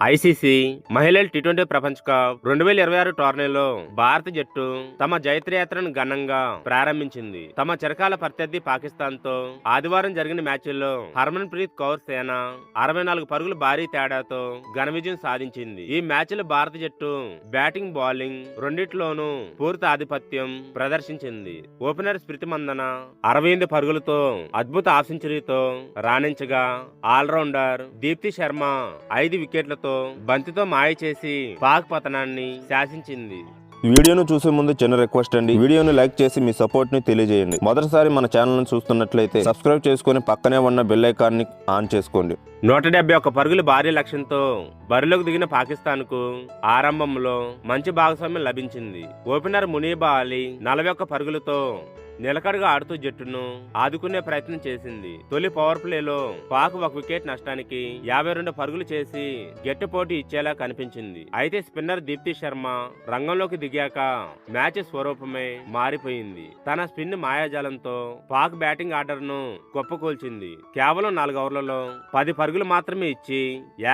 ICC మహిళల T20 ప్రపంచ cup 2026 టోర్నీలో భారత జట్టు తమ జైత్రయాత్రను ఘనంగా ప్రారంభించింది. తమ చిరకాల ప్రత్యర్థి పాకిస్తాన్ తో ఆదివారం జరిగిన మ్యాచ్ల్లో హర్మన్ ప్రీత్ కౌర్ సేన 64 పరుగుల భారీ తేడాతో ఘన విజయం సాధించింది. ఈ మ్యాచ్లో భారత జట్టు బ్యాటింగ్, బౌలింగ్ రెండిట్లోనూ పూర్తి ఆధిపత్యం ప్రదర్శించింది. ఓపెనర్ స్మృతి మందన 68 పరుగులతో అద్భుత హాఫ్ సెంచరీతో రాణించగా, ఆల్రౌండర్ దీప్తి శర్మ 5 వికెట్లతో బంతితో మాయ చేసి పాక్ పతనాన్ని శాసించింది. వీడియోను చూసే ముందు చిన్న రిక్వెస్ట్ అండి, వీడియోను లైక్ చేసి మీ సపోర్ట్ ని తెలియజేయండి. మొదటిసారి మన ఛానల్ ను చూస్తున్నట్లయితే సబ్స్క్రైబ్ చేసుకుని పక్కనే ఉన్న బెల్ ఐకాన్ ని ఆన్ చేసుకోండి. 171 పరుగుల భారీ లక్ష్యంతో బరిలోకి దిగిన పాకిస్తాన్ కు ఆరంభంలో మంచి భాగస్వామ్యం లభించింది. ఓపెనర్ మునీబా అలీ 41 పరుగులతో నిలకడగా ఆడుతూ జట్టును ఆదుకునే ప్రయత్నం చేసింది. తొలి పవర్ ప్లేలో పాక్ 1 వికెట్ నష్టానికి 52 పరుగులు చేసి గట్టి పోటీ ఇచ్చేలా కనిపించింది. అయితే స్పిన్నర్ దీప్తి శర్మ రంగంలోకి దిగాక మ్యాచ్ స్వరూపమే మారిపోయింది. తన స్పిన్ మాయాజాలంతో పాక్ బ్యాటింగ్ ఆర్డర్ ను కుప్పకూల్చింది. కేవలం 4 ఓవర్లలో 10 పరుగులు మాత్రమే ఇచ్చి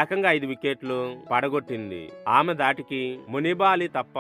ఏకంగా 5 వికెట్లు పడగొట్టింది. ఆమె దాటికి మునీబా అలీ తప్ప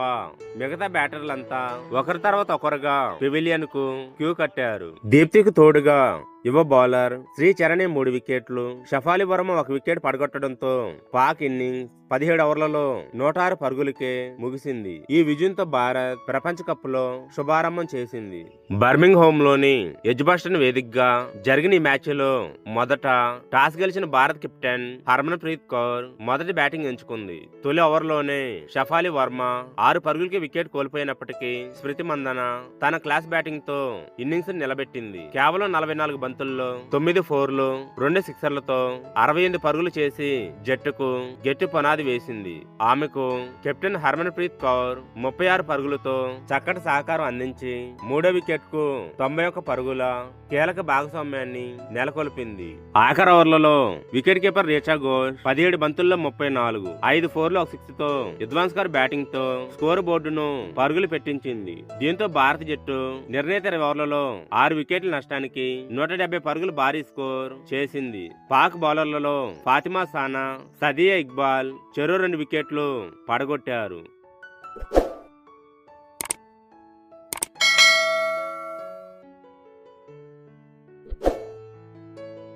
మిగతా బ్యాటర్లంతా ఒకరి తర్వాత ఒకరుగా పెవిలియన్ కు క్యూ కట్టారు. దీప్తికి తోడుగా యువ బౌలర్ శ్రీచరణి 3 వికెట్లు, షఫాలి వర్మ 1 వికెట్ పడగొట్టడంతో పాక్ ఇన్నింగ్స్ 17 ఓవర్లలో 106 పరుగులకే ముగిసింది. ఈ విజయంతో భారత్ ప్రపంచ కప్ లో శుభారంభం చేసింది. బర్మింగ్ హోమ్ లోని ఎడ్జ్బాస్టన్ వేదికగా జరిగిన ఈ మ్యాచ్ లో మొదట టాస్ గెలిచిన భారత్ కెప్టెన్ హర్మన్ ప్రీత్ కౌర్ మొదటి బ్యాటింగ్ ఎంచుకుంది. తొలి ఓవర్లోనే షఫాలి వర్మ 6 పరుగులకి వికెట్ కోల్పోయినప్పటికీ స్మృతి మందన తన క్లాస్ బ్యాటింగ్ తో ఇన్నింగ్స్ నిలబెట్టింది. కేవలం 44 బంతుల్లో 9 ఫోర్లు 2 సిక్సర్లతో 68 పరుగులు చేసి జట్టుకు గట్టి పునాది వేసింది. ఆమెకు కెప్టెన్ హర్మన్ ప్రీత్ కౌర్ 36 పరుగులతో చక్కటి సహకారం అందించి 3వ వికెట్ కు 91 పరుగుల కీలక భాగస్వామ్యాన్ని నెలకొల్పింది. ఆఖరి ఓవర్లలో వికెట్ కీపర్ రేచా ఘోష్ 17 బంతుల్లో 34, 5 ఫోర్లు 1 సిక్స్ తో విధ్వంసకర బ్యాటింగ్ తో స్కోర్ బోర్డును పరుగులు పెట్టించింది. దీంతో భారత జట్టు నిర్ణీత ఓవర్లలో 6 వికెట్ల నష్టానికి 170 పరుగులు భారీ స్కోర్ చేసింది. పాక్ బౌలర్లలో ఫాతిమా సానా, సదియా ఇక్బాల్ చెరో 2 వికెట్లు పడగొట్టారు.